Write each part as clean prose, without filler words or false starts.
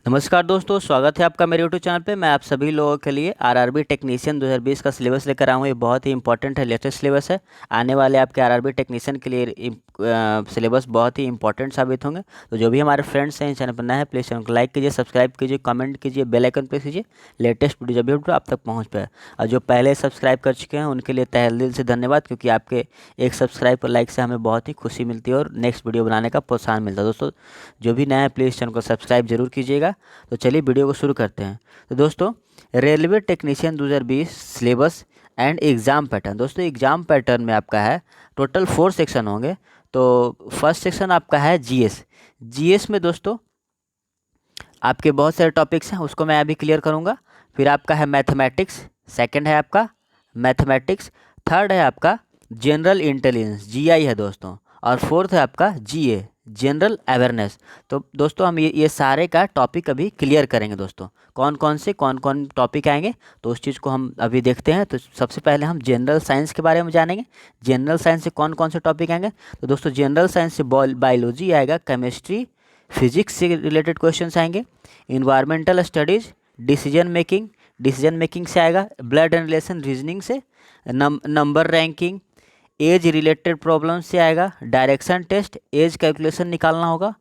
नमस्कार दोस्तों, स्वागत है आपका मेरे यूट्यूब चैनल पे। मैं आप सभी लोगों के लिए आरआरबी टेक्नीशियन 2020 का सिलेबस लेकर आया हूँ। ये बहुत ही इंपॉर्टेंट है, लेटेस्ट सिलेबस है। आने वाले आपके आरआरबी टेक्नीशियन के लिए सिलेबस बहुत ही इंपॉर्टेंट साबित होंगे। तो जो भी हमारे फ्रेंड्स हैं, चैनल पर नए हैं, प्लीज़ चैनल को लाइक कीजिए, सब्सक्राइब कीजिए, कमेंट कीजिए, बेल आइकन प्रेस कीजिए। लेटेस्ट वीडियो जब भी वीडियो आप तक पहुँच पाए। और जो पहले सब्सक्राइब कर चुके हैं उनके लिए तहे दिल से धन्यवाद, क्योंकि आपके एक सब्सक्राइब और लाइक से हमें बहुत ही खुशी मिलती है और नेक्स्ट वीडियो बनाने का प्रोत्साहन मिलता है। दोस्तों जो भी नया है प्लीज़ चैनल को सब्सक्राइब जरूर कीजिएगा। तो चलिए वीडियो को शुरू करते हैं। तो दोस्तों, railway technician 2020 syllabus and exam pattern. दोस्तों एग्ज़ाम पैटर्न में आपका है टोटल 4 सेक्शन होंगे। तो फर्स्ट सेक्शन आपका है जीएस। जीएस में दोस्तों आपके बहुत सारे टॉपिक्स हैं, उसको मैं अभी क्लियर करूँगा। फिर आपका है मैथमेटिक्स, सेकंड है आपका मैथमेटिक्स, थर्ड है आपका जनरल इंटेलिजेंस जीआई है दोस्तों, और फोर्थ है आपका जीए जनरल अवेयरनेस। तो दोस्तों हम ये सारे का टॉपिक अभी क्लियर करेंगे। दोस्तों कौन कौन टॉपिक आएंगे तो उस चीज़ को हम अभी देखते हैं। तो सबसे पहले हम जनरल साइंस के बारे में जानेंगे। जनरल साइंस से कौन कौन से टॉपिक आएंगे तो दोस्तों जनरल साइंस से बायोलॉजी आएगा, केमिस्ट्री, फिजिक्स से रिलेटेड क्वेश्चंस आएंगे, इन्वायरमेंटल स्टडीज़, डिसीजन मेकिंग से आएगा, ब्लड एंड रिलेशन रीजनिंग से, number ranking, age related problem से आएगा, डायरेक्शन टेस्ट, एज कैलकुलेशन निकालना होगा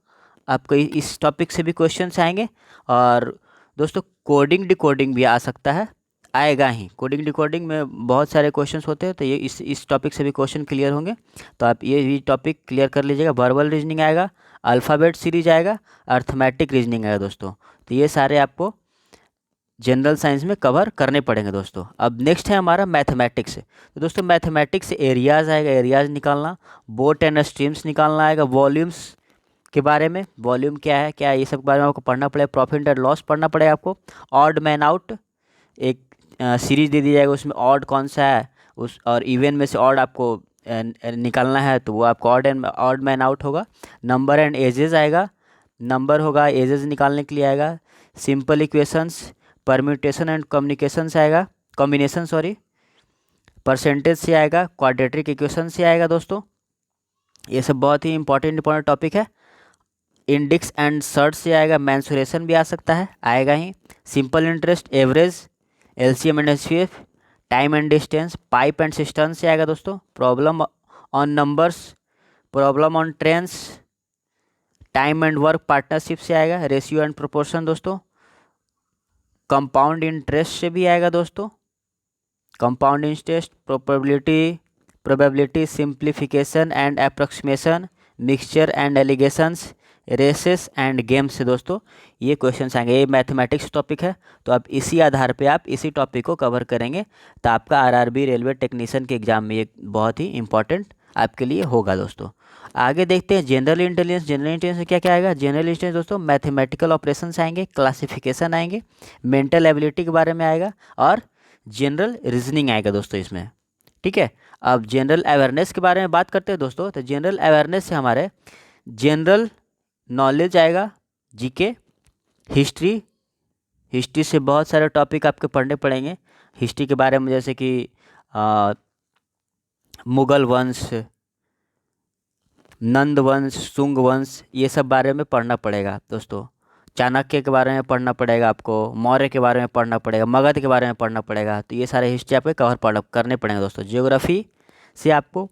आपको, इस टॉपिक से भी क्वेश्चंस आएंगे। और दोस्तों कोडिंग डिकोडिंग भी आ सकता है, आएगा ही। कोडिंग डिकोडिंग में बहुत सारे क्वेश्चंस होते हैं, तो ये इस टॉपिक से भी क्वेश्चन क्लियर होंगे। तो आप ये भी टॉपिक क्लियर कर लीजिएगा। वर्बल रीजनिंग आएगा, अल्फ़ाबेट सीरीज आएगा, अर्थमेटिक रीजनिंग आएगा दोस्तों। तो ये सारे आपको जनरल साइंस में कवर करने पड़ेंगे दोस्तों। अब नेक्स्ट है हमारा मैथमेटिक्स। तो दोस्तों मैथमेटिक्स से एरियाज़ आएगा, एरियाज़ निकालना, बोट एंड स्ट्रीम्स निकालना आएगा, वॉल्यूम्स के बारे में, वॉल्यूम क्या है क्या है ये सब के बारे में आपको पढ़ना पड़ेगा, प्रॉफिट एंड लॉस पढ़ना पड़ेगा आपको। ऑड मैन आउट एक सीरीज दे दी जाएगा, उसमें ऑड कौन सा है उस, और इवन में से ऑड आपको निकालना है, तो वो आपको ऑड मैन आउट होगा। नंबर एंड एजेस आएगा, नंबर होगा, एजेस निकालने के लिए आएगा। Simple equations, permutation and communication से आएगा, कॉम्बिनेशन सॉरी, परसेंटेज से आएगा, क्वाड्रेटिक इक्वेशन से आएगा दोस्तों। ये सब बहुत ही इंपॉर्टेंट टॉपिक है। इंडेक्स एंड सर्ट से आएगा, मैंसुरेशन भी आ सकता है, आएगा ही। Simple interest, average, LCM and HCF, time and distance, pipe and cistern से आएगा दोस्तों। Problem on numbers, problem on trains, time and work partnership से आएगा, रेशियो एंड प्रोपोर्शन दोस्तों। कंपाउंड इंटरेस्ट से भी आएगा दोस्तों, compound interest, probability simplification and approximation, mixture and alligations, races and games से दोस्तों ये क्वेश्चंस आएंगे। ये मैथमेटिक्स टॉपिक है, तो आप इसी आधार पे आप इसी टॉपिक को कवर करेंगे, तो आपका आरआरबी रेलवे टेक्नीशियन के एग्जाम में ये बहुत ही इंपॉर्टेंट आपके लिए होगा दोस्तों। आगे देखते हैं जनरल इंटेलिजेंस। जनरल इंटेलिजेंस में क्या क्या आएगा। जनरल इंटेलिजेंस दोस्तों मैथमेटिकल ऑपरेशंस आएंगे, क्लासिफिकेशन आएंगे, मेंटल एबिलिटी के बारे में आएगा, और जनरल रीजनिंग आएगा दोस्तों इसमें। ठीक है। अब जनरल अवेयरनेस के बारे में बात करते हैं दोस्तों। तो जनरल अवेयरनेस से हमारे जनरल नॉलेज आएगा, जीके, हिस्ट्री, हिस्ट्री से बहुत सारे टॉपिक आपके पढ़ने पड़ेंगे हिस्ट्री के बारे में, जैसे कि मुगल वंश, नंद वंश, शुंग वंश, ये सब बारे में पढ़ना पड़ेगा दोस्तों। चाणक्य के बारे में पढ़ना पड़ेगा आपको, मौर्य के बारे में पढ़ना पड़ेगा, मगध के बारे में पढ़ना पड़ेगा। तो ये सारे हिस्ट्री आपको कवर करने पड़ेंगे दोस्तों। ज्योग्राफी से आपको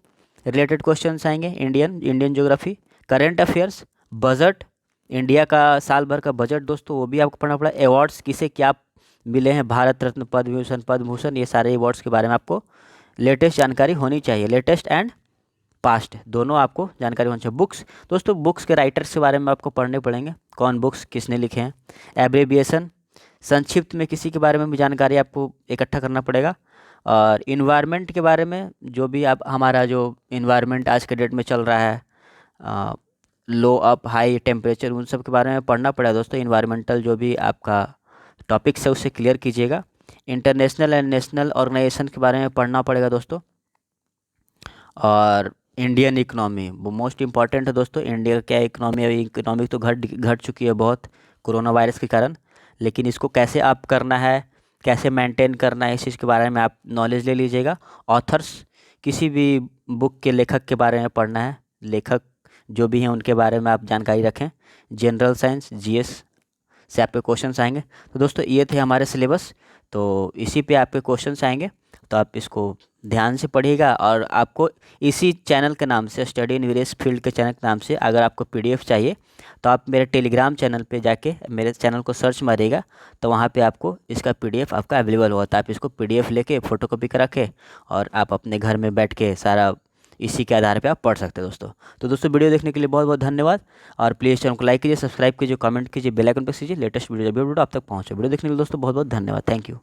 रिलेटेड क्वेश्चंस आएंगे, Indian geography, current affairs, budget, India का साल भर का बजट दोस्तों वो भी आपको पढ़ना पड़ेगा। अवार्ड्स किसे क्या मिले हैं, भारत रत्न, पद्म भूषण, ये सारे अवार्ड्स के बारे में आपको लेटेस्ट जानकारी होनी चाहिए। लेटेस्ट एंड पास्ट दोनों आपको जानकारी होनी चाहिए। बुक्स दोस्तों, बुक्स के राइटर्स के बारे में आपको पढ़ने पड़ेंगे, कौन बुक्स किसने लिखे हैं। एब्रेविएशन, संक्षिप्त में किसी के बारे में भी जानकारी आपको इकट्ठा करना पड़ेगा। और इन्वायरमेंट के बारे में, जो भी आप हमारा जो इन्वायरमेंट आज के डेट में चल रहा है, लो अप हाई टेम्परेचर, उन सब के बारे में पढ़ना पड़ेगा दोस्तों। इन्वायरमेंटल जो भी आपका टॉपिक्स है उससे क्लियर कीजिएगा। इंटरनेशनल एंड नेशनल ऑर्गेनाइजेशन के बारे में पढ़ना पड़ेगा दोस्तों। और इंडियन इकनॉमी वो मोस्ट इंपॉर्टेंट है दोस्तों। इंडिया का क्या इकनॉमी है, इकनॉमी तो घट चुकी है बहुत कोरोना वायरस के कारण, लेकिन इसको कैसे अप करना है, कैसे मेंटेन करना है, इस चीज़ के बारे में आप नॉलेज ले लीजिएगा। ऑथर्स, किसी भी बुक के लेखक के बारे में पढ़ना है, लेखक जो भी हैं उनके बारे में आप जानकारी रखें। जनरल साइंस, जीएस से आपके क्वेश्चंस आएंगे। तो दोस्तों ये थे हमारे सिलेबस, तो इसी पे आपके क्वेश्चंस आएंगे, तो आप इसको ध्यान से पढ़िएगा। और आपको इसी चैनल के नाम से, स्टडी इन वेरियस फील्ड के चैनल के नाम से, अगर आपको पीडीएफ चाहिए तो आप मेरे टेलीग्राम चैनल पे जाके मेरे चैनल को सर्च मारिएगा, तो वहाँ पे आपको इसका पीडीएफ आपका अवेलेबल होगा। तो आप इसको पीडीएफ लेके फ़ोटोकॉपी करा के और आप अपने घर में बैठ के सारा इसी के आधार पे आप पढ़ सकते हैं दोस्तों। तो दोस्तों वीडियो देखने के लिए बहुत बहुत धन्यवाद, और प्लीज़ चैनल को लाइक कीजिए, सब्सक्राइब कीजिए, कमेंट कीजिए, बेल आइकन प्रेस कीजिए, लेटेस्ट वीडियो जब भी अपलोड आप तक पहुँचे। वीडियो देखने के लिए दोस्तों बहुत बहुत धन्यवाद, थैंक यू।